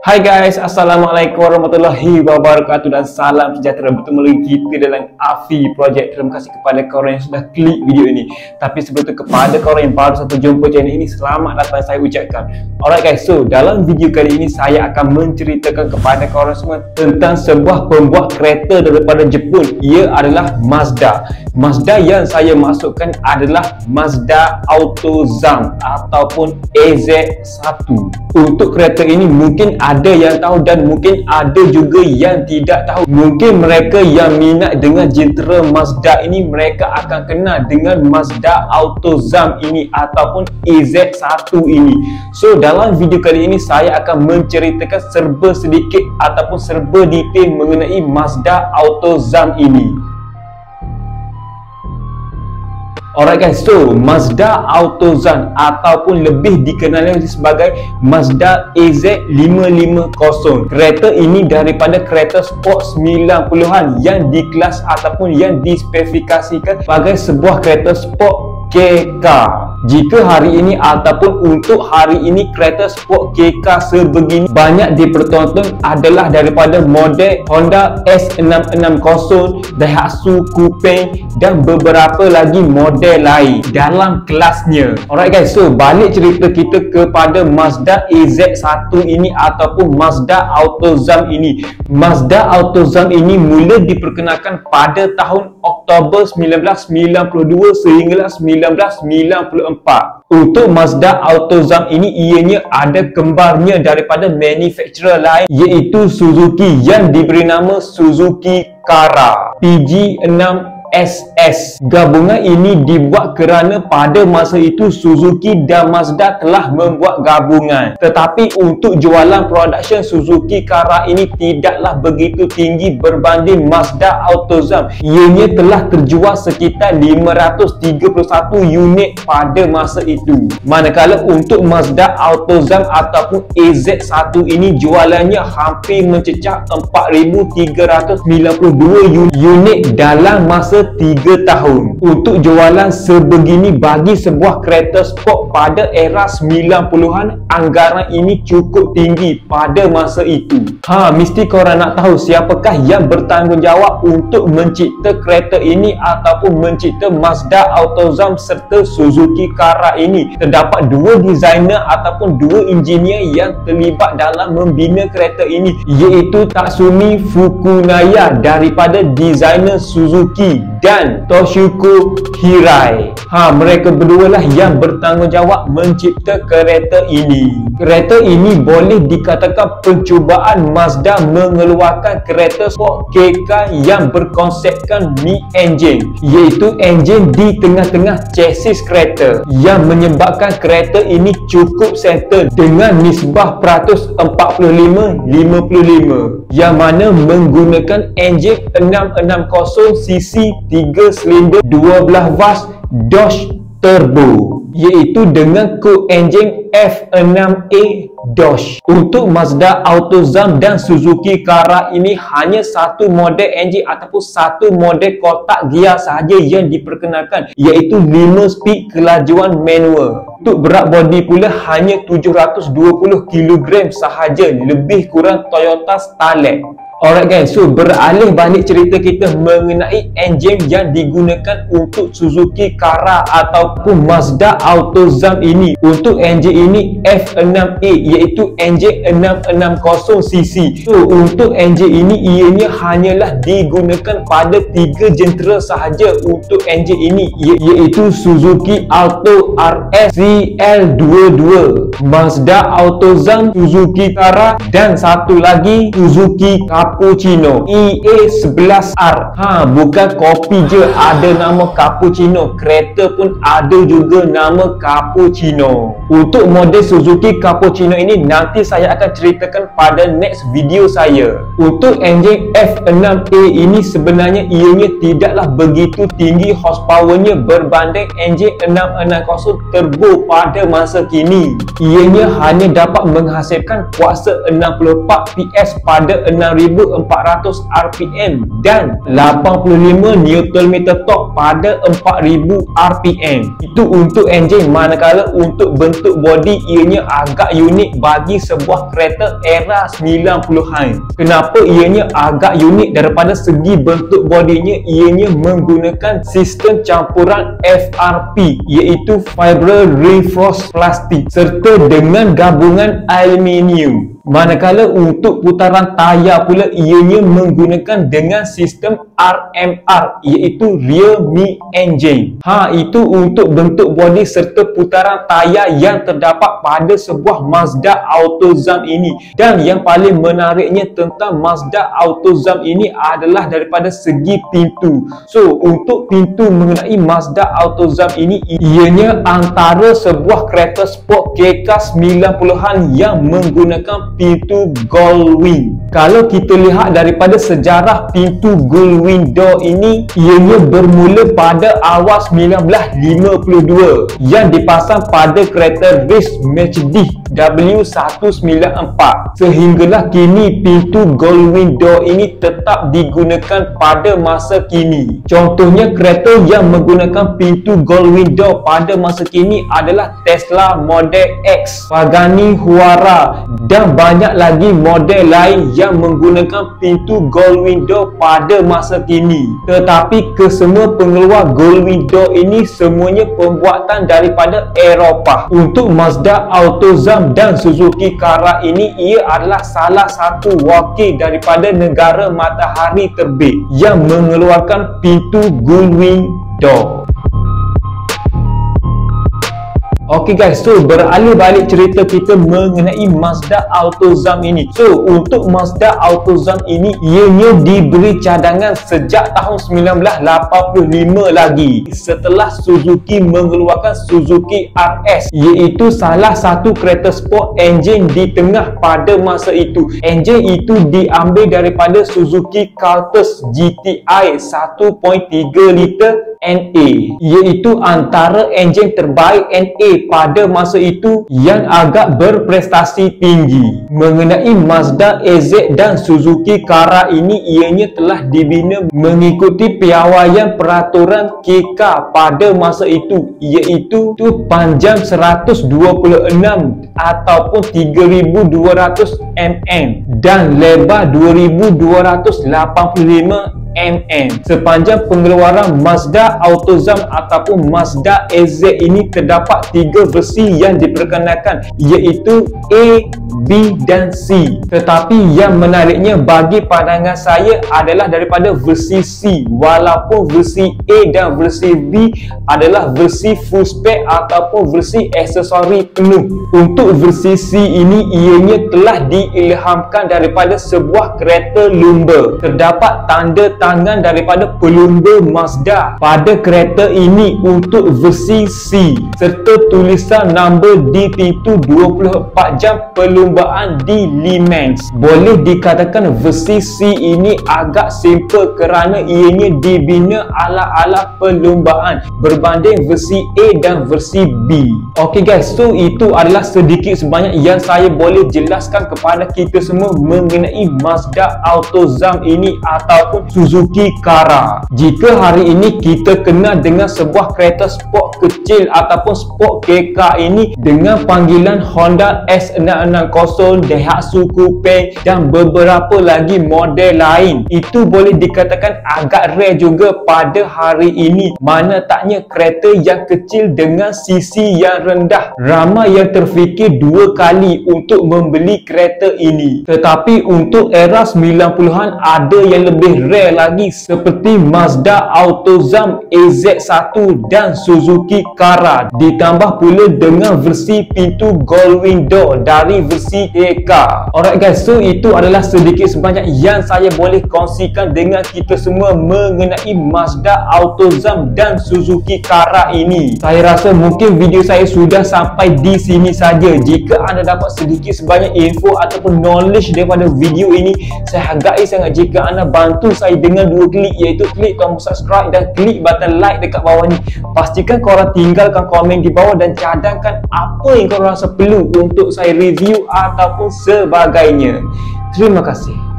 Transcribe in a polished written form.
Hai guys, Assalamualaikum warahmatullahi wabarakatuh dan salam sejahtera. Bertemu lagi kita dalam Afi Project. Terima kasih kepada korang yang sudah klik video ini. Tapi sebelum itu, kepada korang yang baru saja jumpa channel ini, selamat datang saya ucapkan. Alright guys, so dalam video kali ini saya akan menceritakan kepada korang semua tentang sebuah pembuat kereta daripada Jepun. Ia adalah Mazda. Mazda yang saya masukkan adalah Mazda AutoZam ataupun AZ1. Untuk kereta ini mungkin ada yang tahu dan mungkin ada juga yang tidak tahu. Mungkin mereka yang minat dengan jentera Mazda ini, mereka akan kenal dengan Mazda AutoZam ini ataupun AZ1 ini. So dalam video kali ini saya akan menceritakan serba sedikit ataupun serba detail mengenai Mazda AutoZam ini. Alright guys, so Mazda AutoZam ataupun lebih dikenali sebagai Mazda AZ550. Kereta ini daripada kereta sport 90-an yang dikelas ataupun yang dispesifikasikan sebagai sebuah kereta sport KK. Jika hari ini ataupun untuk hari ini kereta sport KK sebegini banyak dipertonton adalah daripada model Honda S660, Daihatsu Coupe dan beberapa lagi model lain dalam kelasnya. Alright guys, so balik cerita kita kepada Mazda AZ1 ini ataupun Mazda AutoZam ini. Mazda AutoZam ini mula diperkenalkan pada tahun Oktober 1992 sehinggalah 1994. Untuk Mazda AutoZam ini ianya ada kembarnya daripada manufacturer lain iaitu Suzuki yang diberi nama Suzuki Kara PG6SS. Gabungan ini dibuat kerana pada masa itu Suzuki dan Mazda telah membuat gabungan. Tetapi untuk jualan production Suzuki Kara ini tidaklah begitu tinggi berbanding Mazda AutoZam. Ianya telah terjual sekitar 531 unit pada masa itu. Manakala untuk Mazda AutoZam ataupun AZ1 ini jualannya hampir mencecah 4,392 unit dalam masa 3 tahun. Untuk jualan sebegini bagi sebuah kereta sport pada era 90-an, anggaran ini cukup tinggi pada masa itu. Mesti korang nak tahu siapakah yang bertanggungjawab untuk mencipta kereta ini ataupun mencipta Mazda AutoZam serta Suzuki Kara ini. Terdapat dua designer ataupun dua engineer yang terlibat dalam membina kereta ini, iaitu Tatsumi Fukunaya daripada designer Suzuki dan Toshiko Hirai. Mereka berdua lah yang bertanggungjawab mencipta kereta ini. Kereta ini boleh dikatakan pencubaan Mazda mengeluarkan kereta sport KK yang berkonsepkan mid-engine, iaitu enjin di tengah-tengah chassis kereta, yang menyebabkan kereta ini cukup settle dengan nisbah peratus 45-55, yang mana menggunakan enjin 660cc 3 silinder 12 vas Dodge Turbo, iaitu dengan kod enjin F6A Dodge. Untuk Mazda AutoZam dan Suzuki Kara ini hanya satu model enjin ataupun satu model kotak gear sahaja yang diperkenalkan, iaitu 5 speed kelajuan manual. Untuk berat bodi pula hanya 720 kg sahaja, lebih kurang Toyota Starlet. Alright guys, so beralih balik cerita kita mengenai enjin yang digunakan untuk Suzuki Kara ataupun Mazda AutoZam ini. Untuk enjin ini F6A, iaitu enjin 660cc. So untuk enjin ini ianya hanyalah digunakan pada 3 jentera sahaja untuk enjin ini, iaitu Suzuki Alto RS CL22, Mazda AutoZam, Suzuki Kara dan satu lagi Suzuki Cappuccino EA11R. Bukan kopi je ada nama Cappuccino, kereta pun ada juga nama Cappuccino. Untuk model Suzuki Cappuccino ini nanti saya akan ceritakan pada next video saya. Untuk enjin F6A ini sebenarnya ianya tidaklah begitu tinggi horsepowernya berbanding enjin 660 turbo pada masa kini. Ianya hanya dapat menghasilkan kuasa 64 PS pada 6000 1400 RPM dan 85 Nm torque pada 4000 RPM. Itu untuk enjin, manakala untuk bentuk bodi ianya agak unik bagi sebuah kereta era 90-an. Kenapa ianya agak unik? Daripada segi bentuk bodinya, ianya menggunakan sistem campuran FRP, iaitu Fiber Reinforced Plastic, serta dengan gabungan aluminium. Manakala untuk putaran tayar pula, ianya menggunakan dengan sistem RMR, iaitu Rear Mid Engine. Itu untuk bentuk bodi serta putaran tayar yang terdapat pada sebuah Mazda AutoZam ini. Dan yang paling menariknya tentang Mazda AutoZam ini adalah daripada segi pintu. So, untuk pintu mengenai Mazda AutoZam ini, ianya antara sebuah kereta sport KK 90-an yang menggunakan pintu Gullwing. Kalau kita lihat daripada sejarah pintu Gullwing door ini, ianya bermula pada awal 1952 yang dipasang pada kereta race Mercedes W194. Sehinggalah kini pintu Gullwing door ini tetap digunakan pada masa kini. Contohnya kereta yang menggunakan pintu Gullwing door pada masa kini adalah Tesla Model X, Pagani Huayra dan banyak lagi model lain yang menggunakan pintu Gullwing door pada masa kini. Tetapi kesemua pengeluar Gullwing door ini semuanya pembuatan daripada Eropah. Untuk Mazda AutoZam dan Suzuki Carrera ini, ia adalah salah satu wakil daripada negara matahari terbit yang mengeluarkan pintu Gullwing door. Okey guys, so beralih balik cerita kita mengenai Mazda AutoZam ini. So, untuk Mazda AutoZam ini, ianya diberi cadangan sejak tahun 1985 lagi, setelah Suzuki mengeluarkan Suzuki RS, iaitu salah satu kereta sport enjin di tengah pada masa itu. Enjin itu diambil daripada Suzuki Caltex GTI 1.3 liter NA, iaitu antara enjin terbaik NA pada masa itu yang agak berprestasi tinggi. Mengenai Mazda EZ dan Suzuki Carrera ini, ianya telah dibina mengikuti piawaian peraturan KK pada masa itu, iaitu panjang 126 ataupun 3200 mm dan lebar 2285 mm. Sepanjang pengeluaran Mazda AutoZam ataupun Mazda EZ ini terdapat 3 versi yang diperkenalkan, iaitu A, B dan C. Tetapi yang menariknya bagi pandangan saya adalah daripada versi C, walaupun versi A dan versi B adalah versi full spec ataupun versi aksesori penuh. Untuk versi C ini, ianya telah diilhamkan daripada sebuah kereta lumba. Terdapat tanda tangan daripada pelumba Mazda pada kereta ini untuk versi C, serta tulisan nombor di pintu 24 jam perlumbaan di Le Mans. Boleh dikatakan versi C ini agak simple kerana ianya dibina ala-ala perlumbaan berbanding versi A dan versi B. Okey guys, so itu adalah sedikit sebanyak yang saya boleh jelaskan kepada kita semua mengenai Mazda AutoZam ini ataupun Suzuki Carrera. Jika hari ini kita kenal dengan sebuah kereta sport kecil ataupun sport KK ini dengan panggilan Honda S660, Daihatsu Coupe dan beberapa lagi model lain, itu boleh dikatakan agak rare juga pada hari ini. Mana taknya kereta yang kecil dengan sisi yang rendah. Ramai yang terfikir 2 kali untuk membeli kereta ini. Tetapi untuk era 90-an ada yang lebih rare lagi, seperti Mazda AutoZam AZ1 dan Suzuki Carrera, ditambah pula dengan versi pintu Gullwing door dari versi KK. Alright guys, so itu adalah sedikit sebanyak yang saya boleh kongsikan dengan kita semua mengenai Mazda AutoZam dan Suzuki Carrera ini. Saya rasa mungkin video saya sudah sampai di sini saja. Jika anda dapat sedikit sebanyak info ataupun knowledge daripada video ini, saya hargai sangat jika anda bantu saya dengan 2 klik, iaitu klik tombol subscribe dan klik button like dekat bawah ni. Pastikan korang tinggalkan komen di bawah dan cadangkan apa yang korang rasa perlu untuk saya review ataupun sebagainya. Terima kasih.